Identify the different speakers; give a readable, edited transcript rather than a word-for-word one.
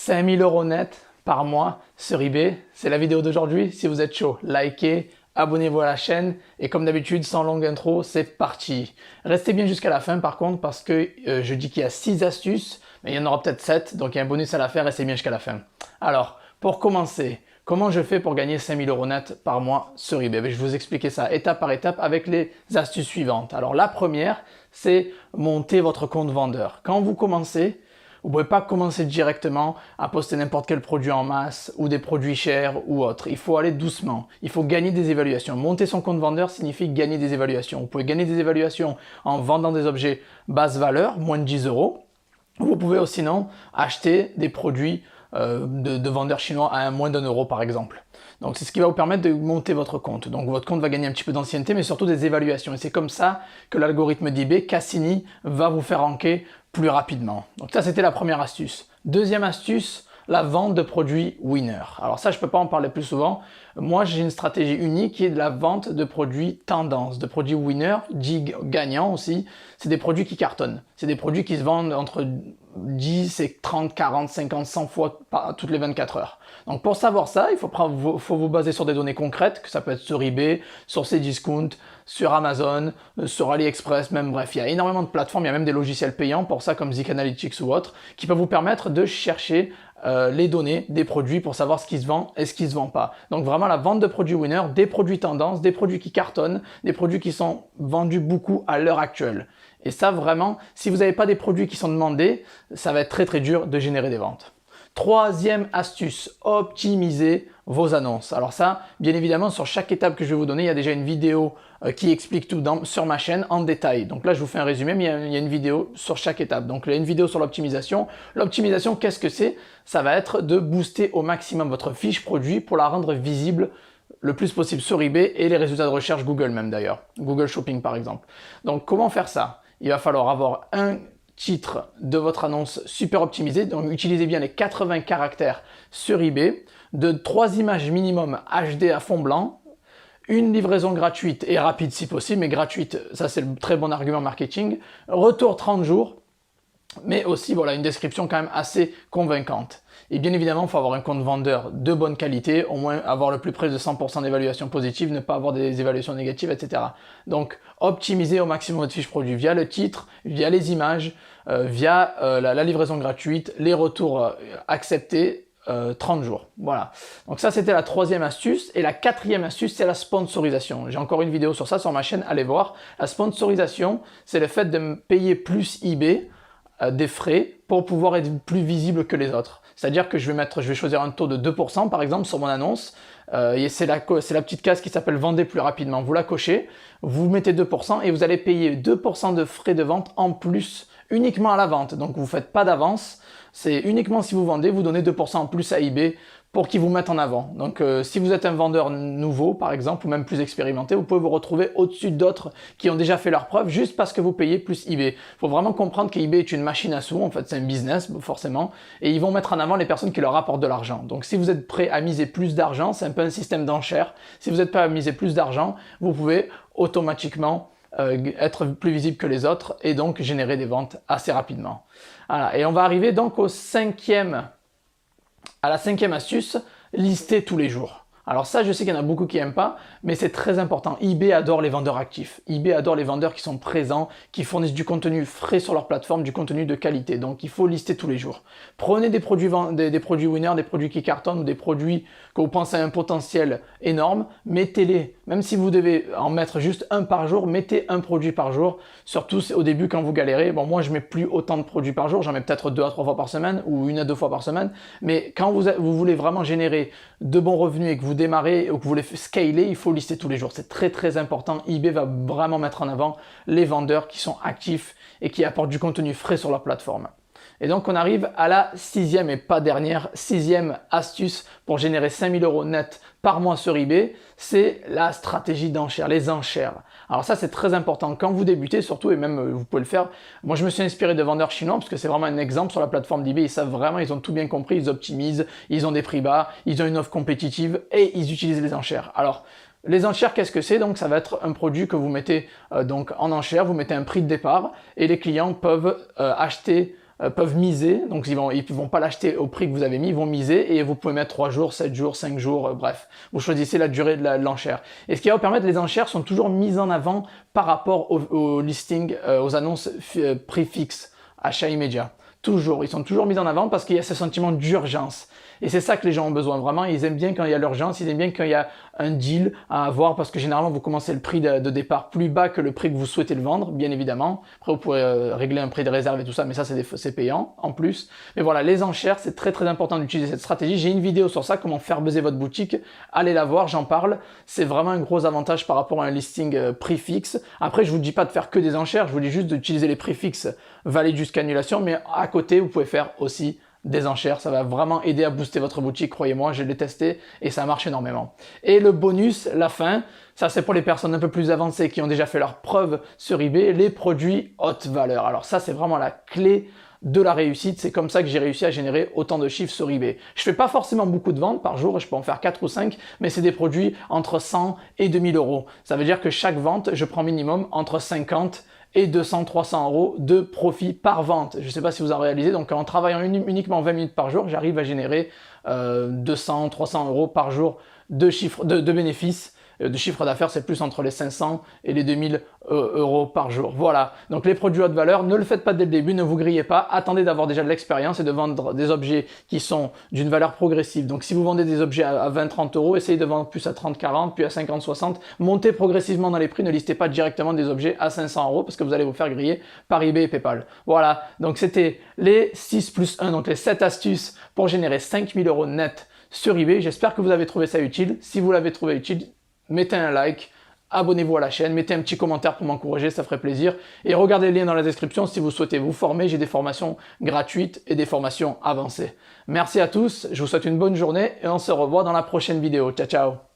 Speaker 1: 5 000 € net par mois sur eBay, c'est la vidéo d'aujourd'hui. Si vous êtes chaud, likez, abonnez-vous à la chaîne et comme d'habitude, sans longue intro, c'est parti. Restez bien jusqu'à la fin par contre parce que je dis qu'il y a 6 astuces, mais il y en aura peut-être 7, donc il y a un bonus à la faire, restez bien jusqu'à la fin. Alors, pour commencer, comment je fais pour gagner 5 000 € net par mois sur eBay? Je vais vous expliquer ça étape par étape avec les astuces suivantes. Alors la première, c'est monter votre compte vendeur. Quand vous commencez, vous ne pouvez pas commencer directement à poster n'importe quel produit en masse ou des produits chers ou autres. Il faut aller doucement. Il faut gagner des évaluations. Monter son compte vendeur signifie gagner des évaluations. Vous pouvez gagner des évaluations en vendant des objets basse valeur, moins de 10 €. Vous pouvez aussi sinon acheter des produits de vendeurs chinois à moins d'1 € par exemple. Donc c'est ce qui va vous permettre de monter votre compte. Donc votre compte va gagner un petit peu d'ancienneté mais surtout des évaluations. Et c'est comme ça que l'algorithme d'eBay, Cassini, va vous faire ranker plus rapidement. Donc ça c'était la première astuce. Deuxième astuce, la vente de produits winner. Alors ça je ne peux pas en parler plus souvent. Moi j'ai une stratégie unique qui est de la vente de produits tendance, de produits winner, dit gagnants aussi. C'est des produits qui cartonnent. C'est des produits qui se vendent entre 10 et 30, 40, 50, 100 fois toutes les 24 heures. Donc pour savoir ça, il faut vous baser sur des données concrètes, que ça peut être sur eBay, sur Cdiscount, sur Amazon, sur AliExpress, même bref, il y a énormément de plateformes, il y a même des logiciels payants pour ça comme Zik Analytics ou autres, qui peuvent vous permettre de chercher les données des produits pour savoir ce qui se vend et ce qui ne se vend pas. Donc vraiment la vente de produits winner, des produits tendance, des produits qui cartonnent, des produits qui sont vendus beaucoup à l'heure actuelle. Et ça vraiment, si vous n'avez pas des produits qui sont demandés, ça va être très très dur de générer des ventes. Troisième astuce, optimiser vos annonces. Alors ça, bien évidemment, sur chaque étape que je vais vous donner, il y a déjà une vidéo qui explique tout sur ma chaîne en détail. Donc là, je vous fais un résumé, mais il y a une vidéo sur chaque étape. Donc il y a une vidéo sur l'optimisation. L'optimisation, qu'est-ce que c'est? Ça va être de booster au maximum votre fiche produit pour la rendre visible le plus possible sur eBay et les résultats de recherche Google même d'ailleurs. Google Shopping par exemple. Donc comment faire ça? Il va falloir avoir un titre de votre annonce super optimisé, donc utilisez bien les 80 caractères sur eBay, de 3 images minimum HD à fond blanc, une livraison gratuite et rapide si possible, mais gratuite, ça c'est le très bon argument marketing, retour 30 jours, mais aussi voilà une description quand même assez convaincante. Et bien évidemment, il faut avoir un compte vendeur de bonne qualité, au moins avoir le plus près de 100% d'évaluation positive, ne pas avoir des évaluations négatives, etc. Donc, optimiser au maximum votre fiche produit via le titre, via les images, via la livraison gratuite, les retours acceptés, 30 jours. Voilà. Donc ça, c'était la troisième astuce. Et la quatrième astuce, c'est la sponsorisation. J'ai encore une vidéo sur ça sur ma chaîne, allez voir. La sponsorisation, c'est le fait de me payer plus eBay, des frais pour pouvoir être plus visible que les autres. C'est-à-dire que je vais choisir un taux de 2% par exemple sur mon annonce. Et c'est la petite case qui s'appelle Vendez plus rapidement. Vous la cochez, vous mettez 2% et vous allez payer 2% de frais de vente en plus uniquement à la vente. Donc vous ne faites pas d'avance. C'est uniquement si vous vendez, vous donnez 2% en plus à eBay pour qu'ils vous mettent en avant. Donc si vous êtes un vendeur nouveau par exemple ou même plus expérimenté, vous pouvez vous retrouver au-dessus d'autres qui ont déjà fait leur preuve juste parce que vous payez plus eBay. Il faut vraiment comprendre qu'eBay est une machine à sous, en fait c'est un business forcément, et ils vont mettre en avant les personnes qui leur apportent de l'argent. Donc si vous êtes prêt à miser plus d'argent, c'est un peu un système d'enchères, si vous êtes prêt à miser plus d'argent, vous pouvez automatiquement être plus visible que les autres et donc générer des ventes assez rapidement. Voilà. Et on va arriver donc à la cinquième astuce, lister tous les jours. Alors ça, je sais qu'il y en a beaucoup qui n'aiment pas, mais c'est très important. eBay adore les vendeurs actifs. eBay adore les vendeurs qui sont présents, qui fournissent du contenu frais sur leur plateforme, du contenu de qualité. Donc il faut lister tous les jours. Prenez des produits winners, des produits qui cartonnent ou des produits que vous pensez à un potentiel énorme, mettez-les. Même si vous devez en mettre juste un par jour, mettez un produit par jour. Surtout au début quand vous galérez. Bon, moi je mets plus autant de produits par jour, j'en mets peut-être 2 à 3 fois par semaine ou 1 à 2 fois par semaine. Mais quand vous voulez vraiment générer de bons revenus et que vous démarrez ou que vous voulez scaler, il faut lister tous les jours. C'est très très important. eBay va vraiment mettre en avant les vendeurs qui sont actifs et qui apportent du contenu frais sur leur plateforme. Et donc on arrive à la sixième et pas dernière, sixième astuce pour générer 5 000 € net par mois sur eBay, c'est la stratégie d'enchères, les enchères. Alors ça c'est très important quand vous débutez surtout et même vous pouvez le faire. Moi je me suis inspiré de vendeurs chinois parce que c'est vraiment un exemple sur la plateforme d'eBay, ils savent vraiment, ils ont tout bien compris, ils optimisent, ils ont des prix bas, ils ont une offre compétitive et ils utilisent les enchères. Alors les enchères, qu'est-ce que c'est? Donc ça va être un produit que vous mettez donc en enchère, vous mettez un prix de départ et les clients peuvent acheter peuvent miser, donc ils vont pas l'acheter au prix que vous avez mis, ils vont miser et vous pouvez mettre 3 jours, 7 jours, 5 jours, bref. Vous choisissez la durée de l'enchère. Et ce qui va vous permettre, les enchères sont toujours mises en avant par rapport au listing, aux annonces prix fixe, achat immédiat. Toujours, ils sont toujours mis en avant parce qu'il y a ce sentiment d'urgence. Et c'est ça que les gens ont besoin vraiment. Ils aiment bien quand il y a l'urgence, ils aiment bien quand il y a un deal à avoir parce que généralement vous commencez le prix de départ plus bas que le prix que vous souhaitez le vendre, bien évidemment. Après vous pourrez régler un prix de réserve et tout ça, mais ça c'est payant en plus. Mais voilà, les enchères, c'est très très important d'utiliser cette stratégie. J'ai une vidéo sur ça, comment faire buzzer votre boutique. Allez la voir, j'en parle. C'est vraiment un gros avantage par rapport à un listing prix fixe. Après je vous dis pas de faire que des enchères, je vous dis juste d'utiliser les prix fixes valides jusqu'à annulation, mais à côté vous pouvez faire aussi des enchères, ça va vraiment aider à booster votre boutique, croyez-moi, je l'ai testé et ça marche énormément. Et le bonus, la fin, ça c'est pour les personnes un peu plus avancées qui ont déjà fait leur preuve sur eBay, les produits haute valeur. Alors ça c'est vraiment la clé de la réussite, c'est comme ça que j'ai réussi à générer autant de chiffres sur eBay. Je fais pas forcément beaucoup de ventes par jour, je peux en faire 4 ou 5, mais c'est des produits entre 100 et 2000 euros. Ça veut dire que chaque vente, je prends minimum entre 50 et 200-300 euros de profit par vente. Je ne sais pas si vous en réalisez, donc en travaillant uniquement 20 minutes par jour, j'arrive à générer 200-300 euros par jour de bénéfices. De chiffre d'affaires, c'est plus entre les 500 et les 2000 euros par jour. Voilà, donc les produits haute valeur, ne le faites pas dès le début, ne vous grillez pas, attendez d'avoir déjà de l'expérience et de vendre des objets qui sont d'une valeur progressive. Donc si vous vendez des objets à 20-30 euros, essayez de vendre plus à 30-40, puis à 50-60, montez progressivement dans les prix, ne listez pas directement des objets à 500 euros parce que vous allez vous faire griller par eBay et PayPal. Voilà, donc c'était les 6 plus 1, donc les 7 astuces pour générer 5000 euros net sur eBay. J'espère que vous avez trouvé ça utile. Si vous l'avez trouvé utile, mettez un like, abonnez-vous à la chaîne, mettez un petit commentaire pour m'encourager, ça ferait plaisir. Et regardez le lien dans la description si vous souhaitez vous former. J'ai des formations gratuites et des formations avancées. Merci à tous, je vous souhaite une bonne journée et on se revoit dans la prochaine vidéo. Ciao, ciao!